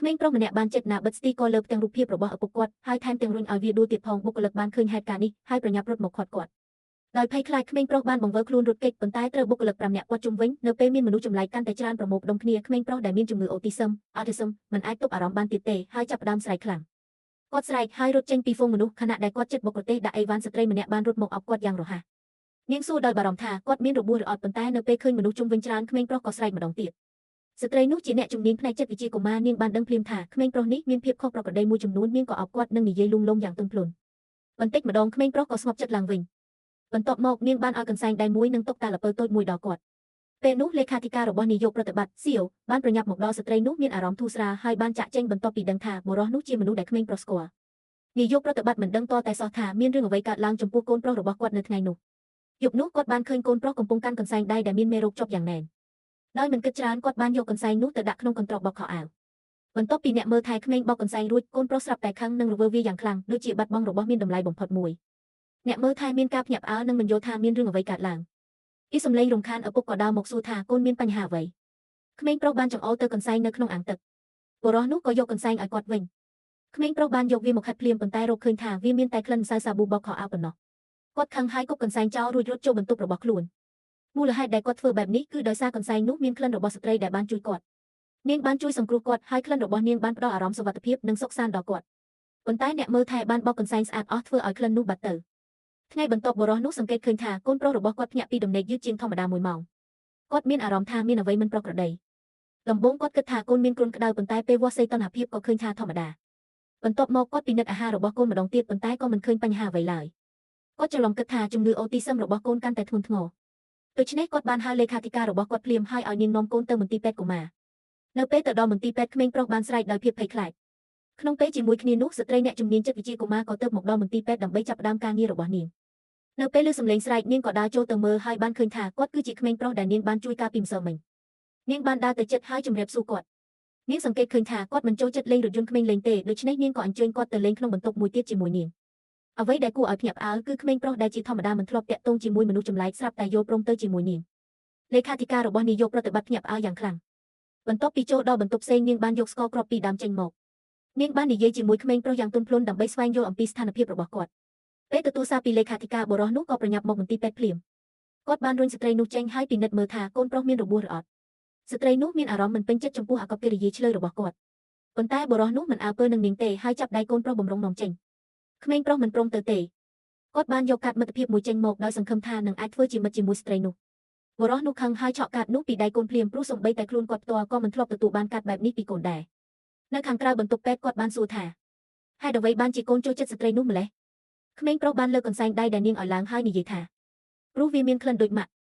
ក្មេងប្រុសម្នាក់បានចិត្តណាបិទស្ទីកលើផ្ទាំងរូបភាពរបស់ឪពុកគាត់ហើយថែមទាំងរុញឲ្យវាដួលទៀតផងបុគ្គលិកបានឃើញហេតុការណ៍នេះហើយប្រញាប់រត់មកខាត់គាត់ដោយភ័យខ្លាចក្មេងប្រុសបានបង្វិលខ្លួនរត់គេចប៉ុន្តែត្រូវបុគ្គលិក5នាក់គាត់ជុំវិញនៅពេលមានមនុស្សចម្លែកកាន់តែច្រើនប្រមូលផ្ដុំគ្នាក្មេងប្រុសដែលមានជំងឺអូទីសឹមមិនអាចទប់អារម្មណ៍បានទៀតទេហើយចាប់ផ្ដើមស្រែកខ្លាំងគាត់ស្រែកហើយរត់ចេញពីហ្វូងមនុស្សខណៈដែលគាត់ជិតបុគ្គលទេសដាក់អីវ៉ាន់ស្ត្រីម្នាក់បានរត់មកអបគាត់យ៉ាងរហ័សនាងសួរដោយបារម្ភថាគាត់មានរបួសឬអត់ប៉ុន្តែនៅពេលឃើញមនុស្សជុំវិញច្រើនក្មេងប្រុសក៏ស្រែកម្ដងទៀតស្ត្រីនោះជាអ្នកជំនាញផ្នែកចិត្តវិទ្យាកុមារនាងបានដឹងភ្លាមថាក្មេងប្រុសនេះមានភាពខុសប្រក្រតីមួយចំនួននាងក៏អបគាត់និងនិយាយលួងលោមយ៉ាងទន់ភ្លន់បន្តិចម្ដងក្មេងប្រុសក៏ស្ងប់ចិត្តឡើងវិញបន្ទាប់មកនាងបានឲ្យកន្សែងដៃមួយនិងតុកតាល្ពៅតូចមួយដល់គាត់ពេលនោះលេខាធិការរបស់នាយកប្រតិបត្តិសៀវបានប្រញាប់មកដល់ស្ត្រីនោះមានអារម្មណ៍ធូរស្រាលហើយបានចាក់ចែងបន្ទាប់ពីដឹងថាបុរសនោះជាមនុស្សដែលក្មេងប្រុសស្គាល់នាយកប្រតិបត្តិមិនដឹងតតែសោះថាមានរឿងអ្វីកើតឡើងចំពោះកូនប្រុសរបស់គាត់នៅថ្ងៃនោះយប់នោះគាត់បានឃើញកូនប្រុសកំពុងកាន់កន្សែងដៃដែលមានមេរោគជាប់យ៉ាងណែនដោយមិនគិតច្រើនគាត់បានយកកន្សែងនោះទៅដាក់ក្នុងកន្ត្រកបោកខោអាវបន្ទាប់ពីអ្នកមើលថែក្មេងបោកកន្សែងរួចកូនប្រុសស្រាប់តែខឹងនិងរវើវាយ៉ាងខ្លាំងដូចជាបាត់បង់របស់មានតម្លៃបំផុតមួយអ្នកមើលថែមានការភ្ញាក់ផ្អើលនិងមិនយល់ថាមានរឿងអ្វីកើតឡើងពីសំឡេងរំខានឪពុកក៏ដើរមកសួរថាកូនមានបញ្ហាអ្វីក្មេងប្រុសបានចង្អុលទៅកន្សែងនៅក្នុងអាងទឹកបុរសនោះក៏យកកន្សែងឲ្យគាត់វិញក្មេងប្រុសបានយកវាមកហាត់ភ្លាមប៉ុន្តែរកឃើញថាវាមានតែក្លិនម្សៅសាប៊ូបោកខោអាវប៉ុណ្ណោះគាត់ខឹងហើយគប់កន្សែងចោលរួចរត់ចូលបន្ទប់របស់ខ្លួនមូលហេតុដែលគាត់ធ្វើបែបនេះគឺដោយសារកន្សែងនោះមានក្លិនរបស់ស្ត្រីដែលបានជួយគាត់នាងបានជួយសង្គ្រោះគាត់ហើយក្លិនរបស់នាងបានផ្ដល់អារម្មណ៍សុវត្ថិភាពនិងសុខសាន្តដល់គាត់ប៉ុន្តែអ្នកមើលថែបានបោកកន្សែងស្អាតអស់ធ្វើឲ្យក្លិននោះបាត់ទៅថ្ងៃបន្ទាប់បុរសនោះសង្កេតឃើញថាកូនប្រុសរបស់គាត់ភ្ញាក់ពីដំណេកយឺតជាងធម្មតា1ម៉ោងគាត់មានអារម្មណ៍ថាមានអ្វីមិនប្រក្រតីដំបូងគាត់គិតថាកូនមានគ្រុនក្តៅប៉ុន្តែពេលវាស់សីតុណ្ហភាពក៏ឃើញថាធម្មតាបន្ទាប់មកគាត់ពិនិត្យអាហាររបស់កូនម្ដងទៀតប៉ុន្តែក៏មិនឃើញបញ្ហាអ្វីឡើយគាត់ច្រឡំគិតថាជំងឺអូទីសឹមរបស់កូនកាន់តែធ្ងន់ធ្ងរដូច្នេះគាត់បានហៅលេខាធិការរបស់គាត់ភ្លាមហើយឲ្យនាងនាំកូនទៅមន្ទីរពេទ្យកុមារនៅពេលទៅដល់មន្ទីរពេទ្យក្មេងប្រុសបានស្រែកដោយភាពភ័យខ្លាចក្នុងពេលជាមួយគ្នានោះស្ត្រីអ្នកជំនាញចិត្តវិទ្យាកុមារក៏ទៅមកដល់មន្ទីរពេទ្យដើម្បីចាប់ផ្ដើមការងាររបស់នាងនៅពេលឮសំឡេងស្រែកនាងក៏ដើរចូលទៅមើលហើយបានឃើញថាគាត់គឺជាក្មេងប្រុសដែលនាងបានជួយការពីម្សិលមិញនាងបានដើរទៅជិតហើយជម្រាបសួរគាត់នាងសង្កេតឃើញថាគាត់មិនចូលចិត្តលេងរថយន្តក្មេងលេងទេដូច្នេះនាងក៏អញ្ជើញគាត់ទៅលេងក្នុងបន្ទប់មួយទៀតជាមួយនាងអ្វីដែលគួរឲ្យភ្ញាក់ផ្អើលគឺក្មេងប្រុសដែលជាធម្មតាមិនធ្លាប់តាក់ទងជាមួយមនុស្សចម្លែកស្រាប់តែយល់ព្រមទៅជាមួយនាងលេខាធិការរបស់នាយកប្រតិបត្តិភ្ញាក់ផ្អើលយ៉ាងខ្លាំងបន្ទាប់ពីចូលដល់បន្ទប់ផ្សេងនាងបានយកស្ករគ្រាប់ពីដើមចេញមកនាងបាននិយាយជាមួយក្មេងប្រុសយ៉ាងទន់ភ្លន់ដើម្បីស្វែងយល់អំពីស្ថានភាពរបស់គាត់ពេលទទួលសារពីលេខាធិការបុរសនោះក៏ប្រញាប់មកមន្ទីរពេទ្យភ្លាមគាត់បានរុញស្ត្រីនោះចេញហើយពិនិត្យមើលថាកូនប្រុសមានរបួសឬអត់ស្ត្រីនោះមានអារម្មណ៍មិនពេញចិត្តចំពោះអាកប្បកិរិយាឆ្លើយរបស់គាត់ប៉ុន្តែបុរសនោះមិនអើពើនឹងនាងទេហើយចាប់ដៃកូនប្រុសបំរុងនាំចេញក្មេងប្រុសមិនព្រមទៅទេគាត់បានយកកាតមិត្តភាពមួយចេញមកដោយសង្ឃឹមថានឹងអាចធ្វើជាមិត្តជាមួយស្ត្រីនោះបុរសនោះខឹងហើយឆក់កាតនោះពីដៃកូនភ្លាមព្រោះសូម្បីតែខ្លួនគាត់ផ្ទាល់ក៏មិនធ្លាប់ទទួលបានកាតបែបនេះពីកូនដែរនៅខាងក្រៅបន្ទប់ពេទ្យគាត់បានសួរថាហេតុអ្វីបានជាកូនចូលចិត្តស្ត្រីនោះម្ល៉េះក្មេងប្រុសបានលើកកន្សែងដៃដែលនាងឲ្យឡើងហើយនិយាយថាព្រោះវាមានក្លិនដូចម៉ាក់